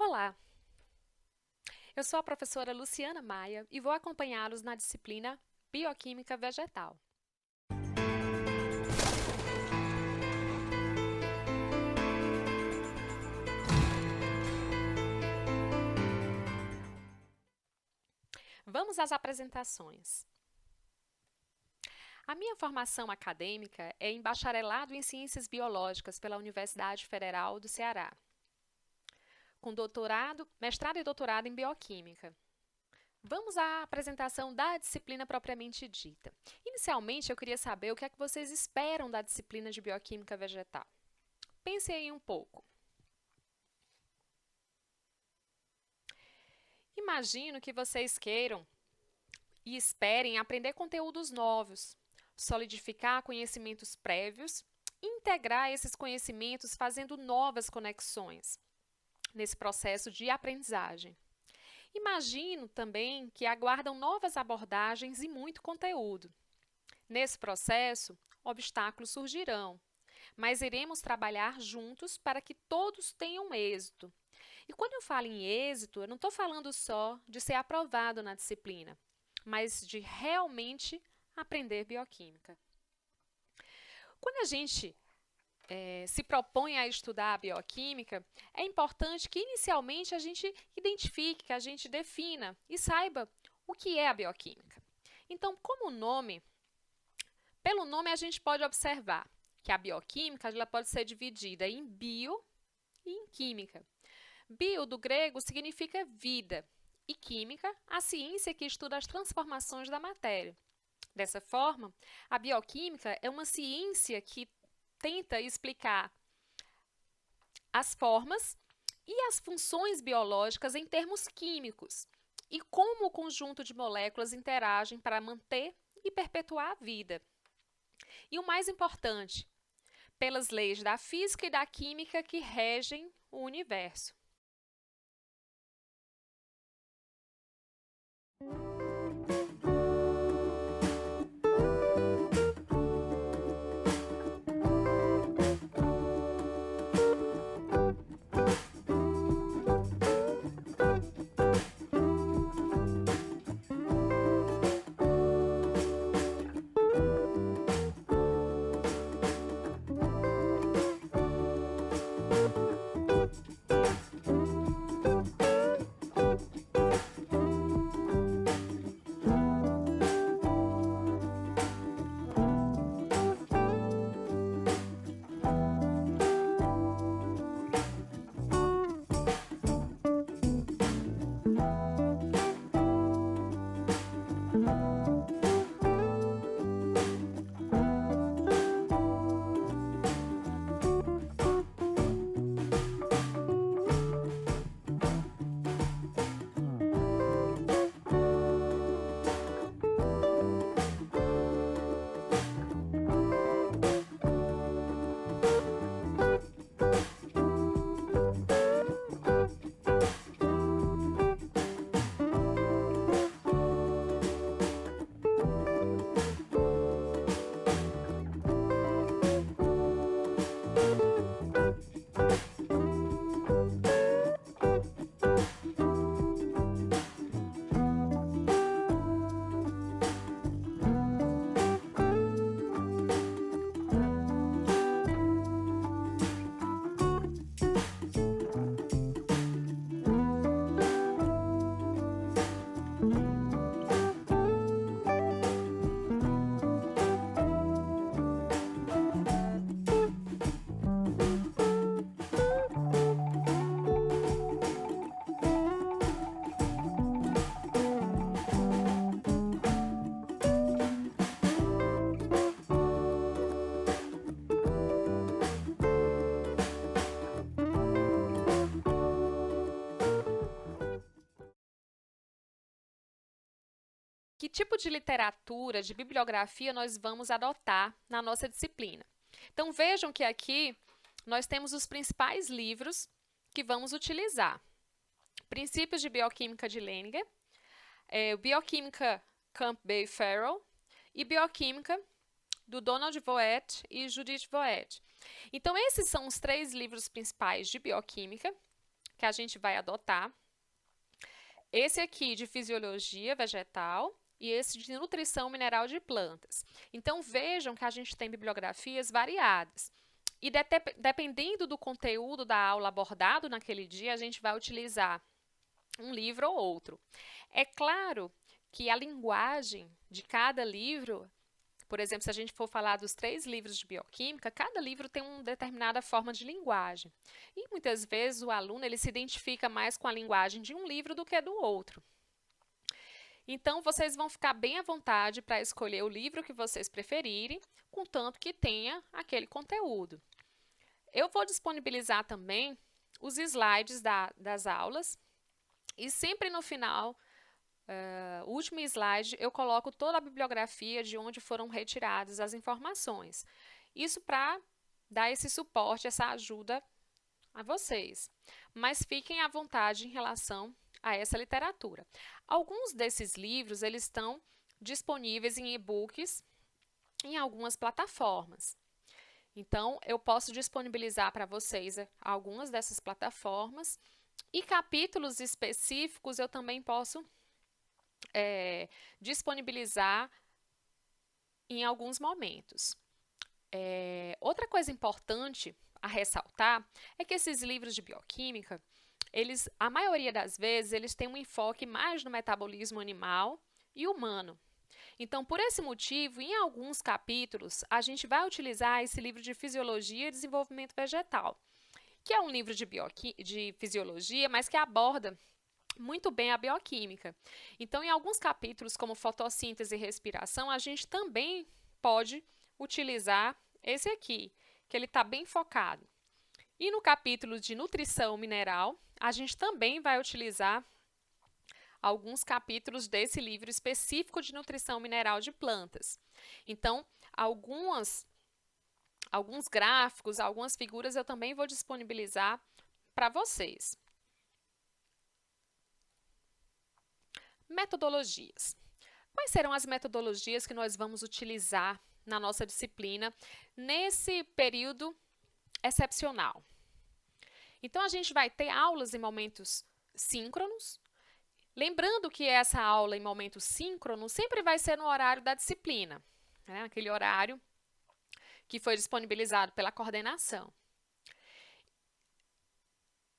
Olá, eu sou a professora Luciana Maia e vou acompanhá-los na disciplina Bioquímica Vegetal. Vamos às apresentações. A minha formação acadêmica é em bacharelado em Ciências Biológicas pela Universidade Federal do Ceará, com mestrado e doutorado em Bioquímica. Vamos à apresentação da disciplina propriamente dita. Inicialmente, eu queria saber o que é que vocês esperam da disciplina de Bioquímica Vegetal. Pense aí um pouco. Imagino que vocês queiram e esperem aprender conteúdos novos, solidificar conhecimentos prévios, integrar esses conhecimentos fazendo novas conexões nesse processo de aprendizagem. Imagino também que aguardam novas abordagens e muito conteúdo. Nesse processo, obstáculos surgirão, mas iremos trabalhar juntos para que todos tenham êxito. E quando eu falo em êxito, eu não estou falando só de ser aprovado na disciplina, mas de realmente aprender bioquímica. Quando a gente se propõe a estudar a bioquímica, é importante que inicialmente a gente identifique, que a gente defina e saiba o que é a bioquímica. Então, pelo nome a gente pode observar que a bioquímica ela pode ser dividida em bio e em química. Bio, do grego, significa vida, e química, a ciência que estuda as transformações da matéria. Dessa forma, a bioquímica é uma ciência que tenta explicar as formas e as funções biológicas em termos químicos e como o conjunto de moléculas interagem para manter e perpetuar a vida. E o mais importante, pelas leis da física e da química que regem o universo. Que tipo de literatura, de bibliografia nós vamos adotar na nossa disciplina? Então vejam que aqui nós temos os principais livros que vamos utilizar. Princípios de Bioquímica de Leninger, Bioquímica Campbell-Farrell e Bioquímica do Donald Voet e Judith Voet. Então esses são os 3 livros principais de bioquímica que a gente vai adotar. Esse aqui de fisiologia vegetal e esse de nutrição mineral de plantas. Então, vejam que a gente tem bibliografias variadas. E dependendo do conteúdo da aula abordado naquele dia, a gente vai utilizar um livro ou outro. É claro que a linguagem de cada livro, por exemplo, se a gente for falar dos 3 livros de bioquímica, cada livro tem uma determinada forma de linguagem. E muitas vezes o aluno ele se identifica mais com a linguagem de um livro do que do outro. Então, vocês vão ficar bem à vontade para escolher o livro que vocês preferirem, contanto que tenha aquele conteúdo. Eu vou disponibilizar também os slides das aulas e sempre no final, o último slide, eu coloco toda a bibliografia de onde foram retiradas as informações. Isso para dar esse suporte, essa ajuda a vocês. Mas fiquem à vontade em relação a essa literatura. Alguns desses livros, eles estão disponíveis em e-books em algumas plataformas. Então, eu posso disponibilizar para vocês algumas dessas plataformas e capítulos específicos eu também posso disponibilizar em alguns momentos. Outra coisa importante a ressaltar é que esses livros de bioquímica, a maioria das vezes, eles têm um enfoque mais no metabolismo animal e humano. Então, por esse motivo, em alguns capítulos, a gente vai utilizar esse livro de Fisiologia e Desenvolvimento Vegetal, que é um livro de fisiologia, mas que aborda muito bem a bioquímica. Então, em alguns capítulos, como fotossíntese e respiração, a gente também pode utilizar esse aqui, que ele está bem focado. E no capítulo de nutrição mineral, a gente também vai utilizar alguns capítulos desse livro específico de nutrição mineral de plantas. Então, alguns gráficos, algumas figuras eu também vou disponibilizar para vocês. Metodologias. Quais serão as metodologias que nós vamos utilizar na nossa disciplina nesse período excepcional? Então, a gente vai ter aulas em momentos síncronos. Lembrando que essa aula em momento síncrono sempre vai ser no horário da disciplina, né? Aquele horário que foi disponibilizado pela coordenação.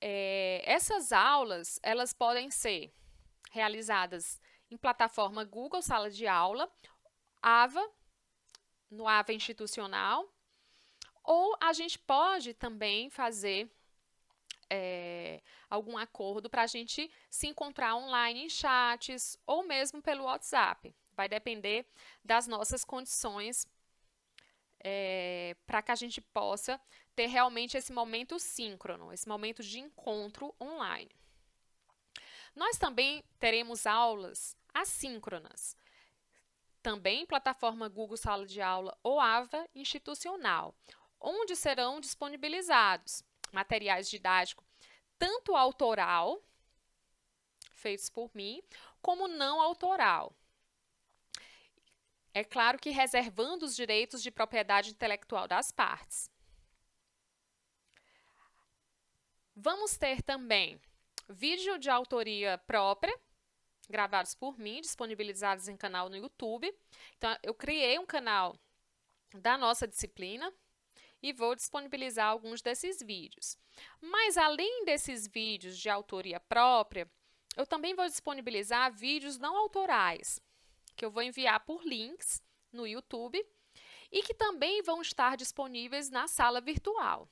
Essas aulas, elas podem ser realizadas em plataforma Google Sala de Aula, AVA, no AVA institucional, ou a gente pode também fazer algum acordo para a gente se encontrar online em chats ou mesmo pelo WhatsApp. Vai depender das nossas condições para que a gente possa ter realmente esse momento síncrono, esse momento de encontro online. Nós também teremos aulas assíncronas, também em plataforma Google Sala de Aula ou AVA institucional, onde serão disponibilizados materiais didáticos, tanto autoral, feitos por mim, como não autoral. É claro que reservando os direitos de propriedade intelectual das partes. Vamos ter também vídeo de autoria própria, gravados por mim, disponibilizados em canal no YouTube. Então, eu criei um canal da nossa disciplina e vou disponibilizar alguns desses vídeos. Mas, além desses vídeos de autoria própria, eu também vou disponibilizar vídeos não autorais, que eu vou enviar por links no YouTube e que também vão estar disponíveis na sala virtual,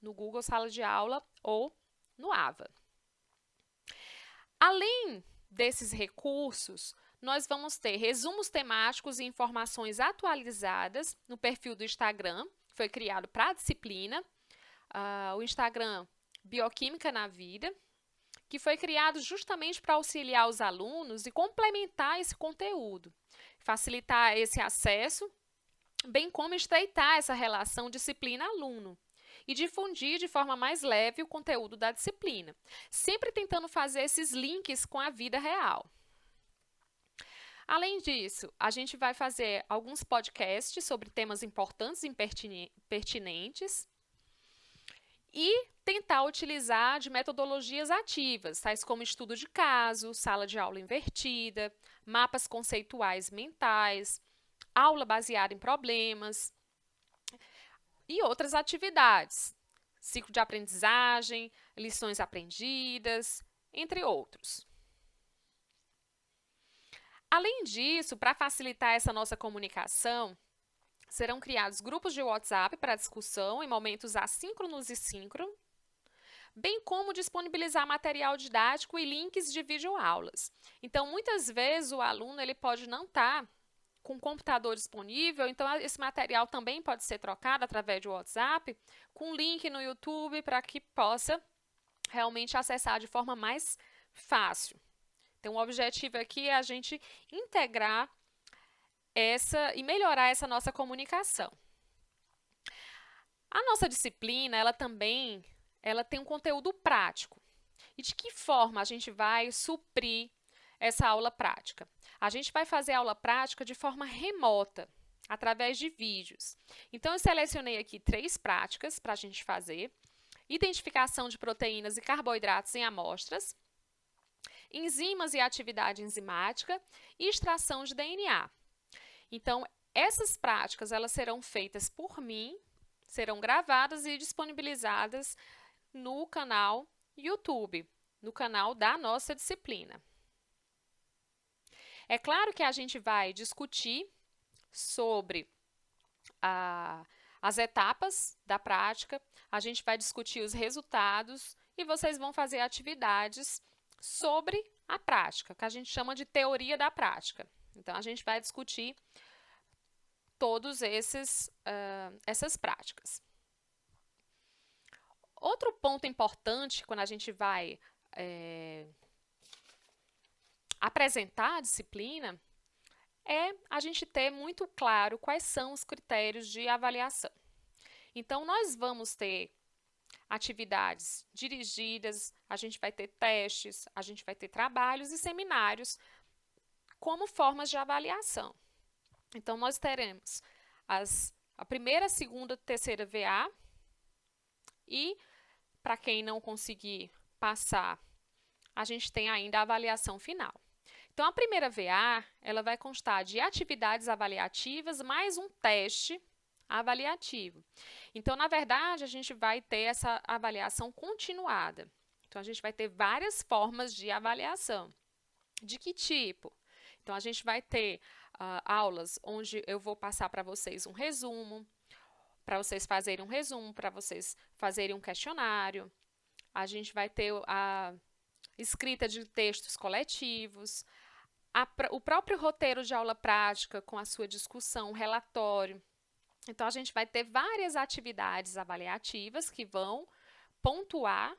no Google Sala de Aula ou no AVA. Além desses recursos, nós vamos ter resumos temáticos e informações atualizadas no perfil do Instagram, que foi criado para a disciplina, o Instagram Bioquímica na Vida, que foi criado justamente para auxiliar os alunos e complementar esse conteúdo, facilitar esse acesso, bem como estreitar essa relação disciplina-aluno e difundir de forma mais leve o conteúdo da disciplina, sempre tentando fazer esses links com a vida real. Além disso, a gente vai fazer alguns podcasts sobre temas importantes e pertinentes e tentar utilizar de metodologias ativas, tais como estudo de caso, sala de aula invertida, mapas conceituais mentais, aula baseada em problemas e outras atividades, ciclo de aprendizagem, lições aprendidas, entre outros. Além disso, para facilitar essa nossa comunicação, serão criados grupos de WhatsApp para discussão em momentos assíncronos e síncronos, bem como disponibilizar material didático e links de videoaulas. Então, muitas vezes o aluno ele pode não estar com o computador disponível, então esse material também pode ser trocado através de WhatsApp, com link no YouTube para que possa realmente acessar de forma mais fácil. Então, o objetivo aqui é a gente integrar e melhorar essa nossa comunicação. A nossa disciplina, ela tem um conteúdo prático. E de que forma a gente vai suprir essa aula prática? A gente vai fazer a aula prática de forma remota, através de vídeos. Então, eu selecionei aqui 3 práticas para a gente fazer: identificação de proteínas e carboidratos em amostras, enzimas e atividade enzimática e extração de DNA. Então, essas práticas elas serão feitas por mim, serão gravadas e disponibilizadas no canal YouTube, no canal da nossa disciplina. É claro que a gente vai discutir sobre as etapas da prática, a gente vai discutir os resultados e vocês vão fazer atividades sobre a prática, que a gente chama de teoria da prática. Então, a gente vai discutir todas essas práticas. Outro ponto importante quando a gente vai apresentar a disciplina é a gente ter muito claro quais são os critérios de avaliação. Então, nós vamos ter atividades dirigidas, a gente vai ter testes, a gente vai ter trabalhos e seminários como formas de avaliação. Então, nós teremos a primeira, segunda, terceira VA e, para quem não conseguir passar, a gente tem ainda a avaliação final. Então, a primeira VA, ela vai constar de atividades avaliativas mais um teste avaliativo. Então, na verdade, a gente vai ter essa avaliação continuada. Então, a gente vai ter várias formas de avaliação. De que tipo? Então, a gente vai ter aulas onde eu vou passar para vocês um resumo, para vocês fazerem um resumo, para vocês fazerem um questionário. A gente vai ter a escrita de textos coletivos, o próprio roteiro de aula prática com a sua discussão, relatório. Então, a gente vai ter várias atividades avaliativas que vão pontuar,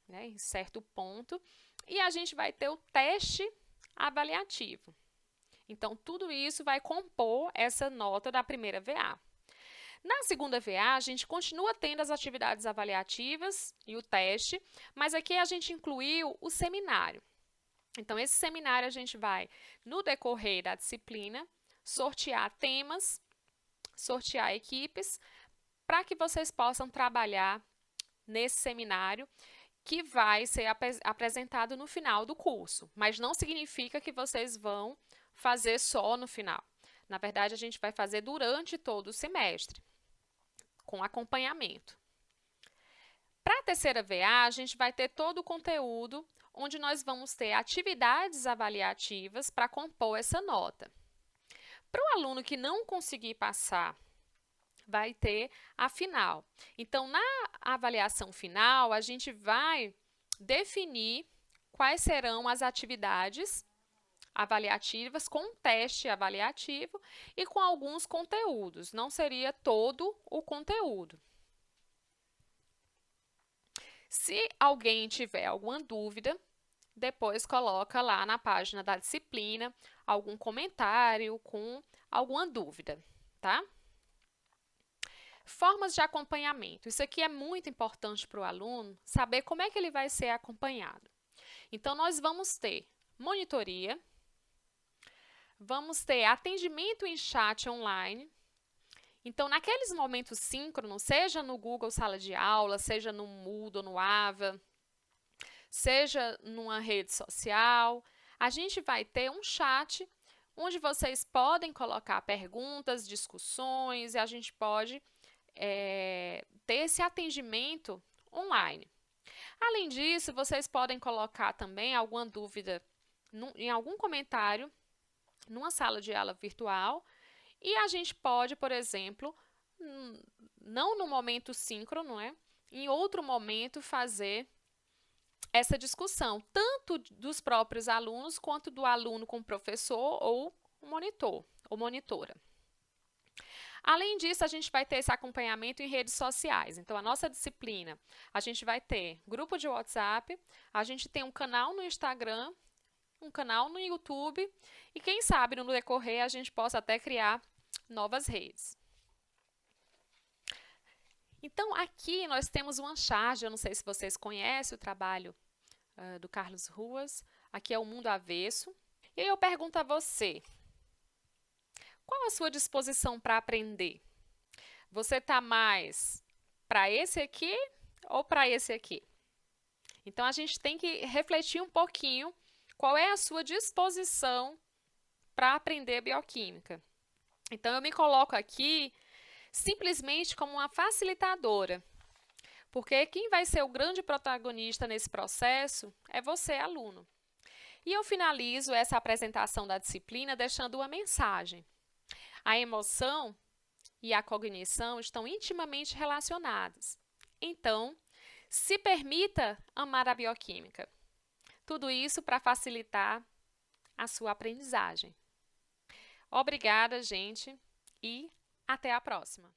né, em certo ponto, e a gente vai ter o teste avaliativo. Então, tudo isso vai compor essa nota da primeira VA. Na segunda VA, a gente continua tendo as atividades avaliativas e o teste, mas aqui a gente incluiu o seminário. Então, esse seminário a gente vai, no decorrer da disciplina, sortear temas, sortear equipes, para que vocês possam trabalhar nesse seminário que vai ser apresentado no final do curso, mas não significa que vocês vão fazer só no final. Na verdade, a gente vai fazer durante todo o semestre, com acompanhamento. Para a terceira VA, a gente vai ter todo o conteúdo, onde nós vamos ter atividades avaliativas para compor essa nota. Para o aluno que não conseguir passar, vai ter a final. Então, na avaliação final, a gente vai definir quais serão as atividades avaliativas com um teste avaliativo e com alguns conteúdos. Não seria todo o conteúdo. Se alguém tiver alguma dúvida, depois coloca lá na página da disciplina algum comentário com alguma dúvida, tá? Formas de acompanhamento. Isso aqui é muito importante para o aluno saber como é que ele vai ser acompanhado. Então, nós vamos ter monitoria, vamos ter atendimento em chat online Então, naqueles momentos síncronos, seja no Google Sala de Aula, seja no Moodle, no Ava, seja numa rede social, a gente vai ter um chat onde vocês podem colocar perguntas, discussões, e a gente pode ter esse atendimento online. Além disso, vocês podem colocar também alguma dúvida em algum comentário numa sala de aula virtual e a gente pode, por exemplo, não no momento síncrono, em outro momento fazer essa discussão, tanto dos próprios alunos quanto do aluno com o professor ou o monitor ou monitora. Além disso, a gente vai ter esse acompanhamento em redes sociais. Então, a nossa disciplina, a gente vai ter grupo de WhatsApp, a gente tem um canal no Instagram, um canal no YouTube e quem sabe no decorrer a gente possa até criar novas redes. Então, aqui nós temos uma charge, eu não sei se vocês conhecem o trabalho do Carlos Ruas, aqui é o Mundo Avesso. E aí eu pergunto a você, qual a sua disposição para aprender? Você está mais para esse aqui ou para esse aqui? Então, a gente tem que refletir um pouquinho qual é a sua disposição para aprender bioquímica. Então, eu me coloco aqui simplesmente como uma facilitadora, porque quem vai ser o grande protagonista nesse processo é você, aluno. E eu finalizo essa apresentação da disciplina deixando uma mensagem. A emoção e a cognição estão intimamente relacionadas. Então, se permita amar a bioquímica. Tudo isso para facilitar a sua aprendizagem. Obrigada, gente, e até a próxima!